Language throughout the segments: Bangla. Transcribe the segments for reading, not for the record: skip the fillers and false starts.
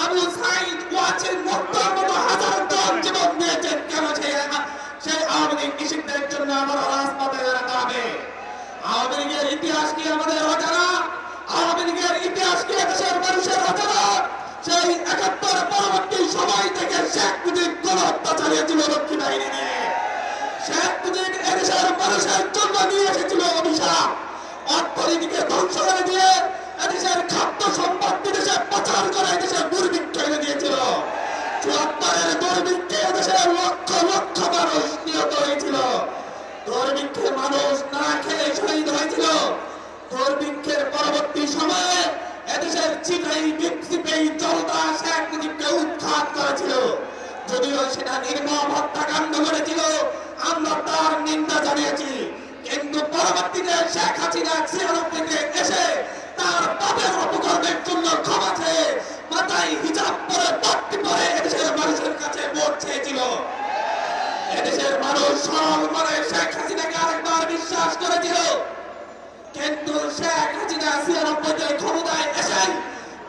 আবু সাইদ ওয়াজির মুক্তার মতো হাজার জন জীবন দিয়েছেন। কেন সেই আওয়ামী লীগ নিষিদ্ধের জন্য আমরা রাজপথে দাঁড়াতে হবে? আওয়ামী লীগের ইতিহাস কি আমাদের অজানা? আওয়ামী লীগের ইতিহাস কি দেশের মানুষের অজানা? সেই ৭১ পরবর্তী সময় থেকে শেখ মুজিব গণহত্যা চালিয়েছিল রক্ষী বাহিনী নিয়ে। শেখ মুজিব এদেশের মানুষের জন্য নিয়ে এসেছিল অভিশাপ। অর্থনীতিকে ধ্বংস করে দিয়ে এদেশের খাদ্য সম্পদ বিদেশে পাচার করে এদেশে দুর্ভিক্ষ এনে দিয়েছিল। ৭৪-এর দুর্ভিক্ষে এদেশের লক্ষ লক্ষ মানুষ নিহত হয়েছিল। দুর্ভিক্ষে মানুষ না খেয়ে শহীদ হয়েছিল। দুর্ভিক্ষের পরবর্তী সময়ে এদেশের চিপাই জনতা শেখ মুজিবকে উৎখাত করেছিল। যদিও সেটা নির্মম হত্যাকাণ্ড করেছিল, আমরা তার নিন্দা জানিয়েছি। কিন্তু পরবর্তীতে শেখ হাসিনা ৯৬-তে এসে তার পাপের অপকর্মের জন্য ক্ষমা চেয়ে মাথায় হিজাব পরে পট্টি পরে এদেশের মানুষের কাছে ভোট চেয়েছিল। এদেশের মানুষ সরল মনে শেখ হাসিনাকে আরেকবার বিশ্বাস করেছিল। কিন্তু শেখ হাসিনা ৯৬-তে ক্ষমতায় এসেই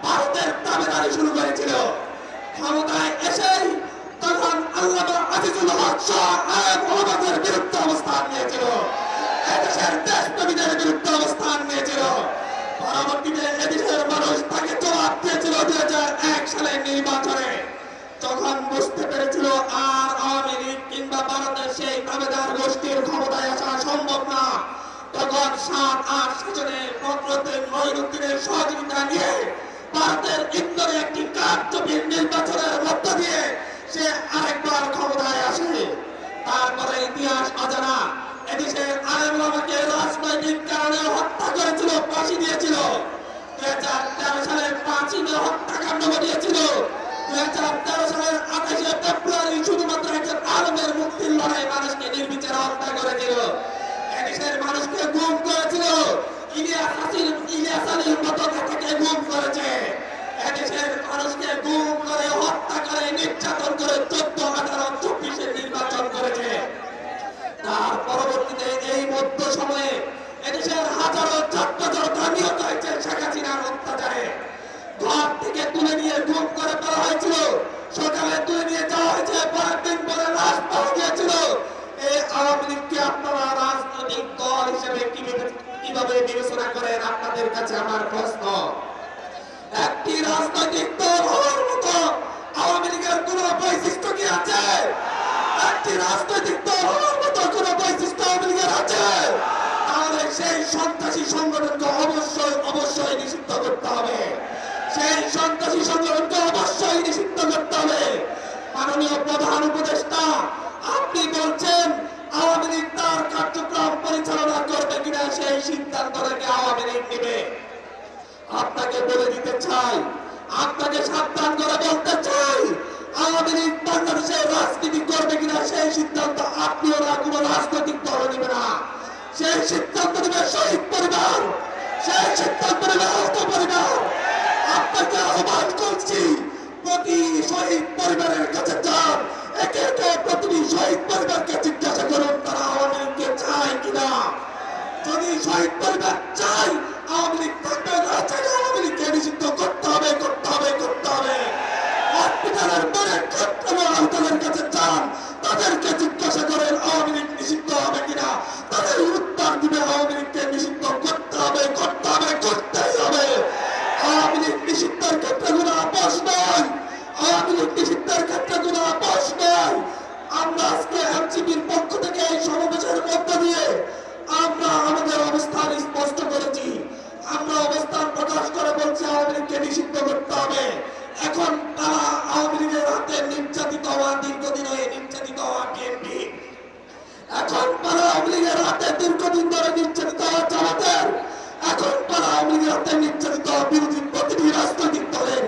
ভারতের দাবিদারি শুরু করেছিল। ক্ষমতায় এসেই তখন আল্লামা আজিজুল হক শাহ আইনের বিরুদ্ধে অবস্থান নিয়েছিল। এদেশের দেশপ্রেমীদের বিরুদ্ধে অবস্থান নিয়েছিল। পরবর্তীতে এদেশের মানুষ তাকে জবাব দিয়েছিল ২০০১ সালের নির্বাচনে, যখন বুঝতে পেরেছিল আর আওয়ামী লীগ কিংবা ভারতের সেই দাবিদার গোষ্ঠীর ক্ষমতায় আসা সম্ভব না। তখন ৭-৮ সেশনে ফখরুদ্দিন মঈনুদ্দিনের সহযোগিতা নিয়ে ভারতের ইন্দোরে একটি কারচুপির নির্বাচনের মধ্য দিয়ে সে আরেকবার ক্ষমতায় আসে। তারপরে ইতিহাস অজানা। এদেশের আলেম ওলামাকে রাজনৈতিক কারণে হত্যা করেছিল, ফাঁসি দিয়েছিল। ২০১৩ সালের ৫ই মে হত্যাকাণ্ড ঘটিয়েছিল। ২০১৩ সালের ২৮শে ফেব্রুয়ারি শুধুমাত্র একজন আলেমের মুক্তির লড়াই মানুষকে নির্বিচারে হত্যা করেছিল। এদেশের মানুষকে গুম করেছিল। ইলিয়াস আলীর মতো নেতাকে গুম করেছে। এদেশের মানুষকে গুম করে হত্যা করে নির্যাতন করে ১৪, ১৮, ২৪-এ নির্বাচন করেছে। তার পরবর্তীতে এই মধ্য সময়ে এদেশের হাজারো ছাত্র জনতা নিহত হয়েছে শেখ হাসিনার অত্যাচারে। ঘর থেকে তুলে নিয়ে গুম করে ফেলা হয়েছিল। সকালে তুলে নিয়ে যাওয়া হয়েছে, পরের দিন পরে লাশ পাওয়া গিয়েছিল। এই আওয়ামী লীগকে আপনারা রাজনৈতিক দল হিসেবে কিভাবে বিবেচনা করেন? আপনাদের কাছে আমার প্রশ্ন। একটি রাজনৈতিক দল হওয়ার মতো আওয়ামী লীগের কোন বৈশিষ্ট্য কি আছে? একটি রাজনৈতিক দল হওয়ার মতো কোন বৈশিষ্ট্য আওয়ামী লীগের আছে? তাহলে সেই সন্ত্রাসী সংগঠনকে অবশ্যই নিষিদ্ধ করতে হবে। সেই সন্ত্রাসী সংগঠনকে অবশ্যই নিষিদ্ধ করতে হবে। মাননীয় প্রধান উপদেষ্টা, আপনি বলছেন আওয়ামী লীগ তার কার্যক্রম পরিচালনা করবে কিনা সেই সিদ্ধান্ত থেকে আওয়ামী লীগ নেবে। আপনাকে বলে দিতে চাই, আপনাকে সাবধান করে বলতে চাই, আওয়ামী লীগ বাংলাদেশের রাজনীতি করবে কিনা সেই সিদ্ধান্ত আপনিও না, কোনো রাজনৈতিক দল নেবে না। সেই সিদ্ধান্ত নেবে শহীদ পরিবার, সেই সিদ্ধান্ত নেবে আহত পরিবার। আপনাকে আহ্বান করছি, প্রতি শহীদ পরিবারের কাছে যান, একে একে প্রতিটি শহীদ পরিবারকে জিজ্ঞাসা করুন তারা আওয়ামী লীগকে চায় কিনা। যদি শহীদ পরিবার চাই, আওয়ামী লীগ থাকবে না, চাইলে আওয়ামী লীগকে নিষিদ্ধ করতে হবে, করতে হবে, করতে হবে। হসপিটালের পরে হাসপাতালের কাছে যান, তাদেরকে জিজ্ঞাসা করেন আওয়ামী লীগ নিষিদ্ধ হবে কিনা। তাদের উত্তর দিবে আওয়ামী লীগকে নিষিদ্ধ করতে হবে, করতে হবে, করতেই হবে। আওয়ামী লীগ নিষিদ্ধের ক্ষেত্রে কোনো আপোষ নয়। আওয়ামী লীগ নিষিদ্ধের ক্ষেত্রে কোনো আপোষ নয়। আমরা আজকে এনসিপির পক্ষ থেকে এই সমাবেশের মধ্য দিয়ে আমরা আমাদের অবস্থান স্পষ্ট করেছি। আমরা অবস্থান প্রকাশ করে বলছি আওয়ামী লীগকে নিষিদ্ধ করতে হবে। এখন তারা আওয়ামী লীগের হাতে নির্যাতিত হওয়া, দীর্ঘদিন হয়ে নির্যাতিত হওয়া বিএনপি, এখন তারা আওয়ামী লীগের হাতে দীর্ঘদিন ধরে নির্যাতিত হওয়া জামাতের, এখন তারা আওয়ামী লীগের হাতে নির্যাতিত বিরোধী প্রতিটি রাজনৈতিক দলের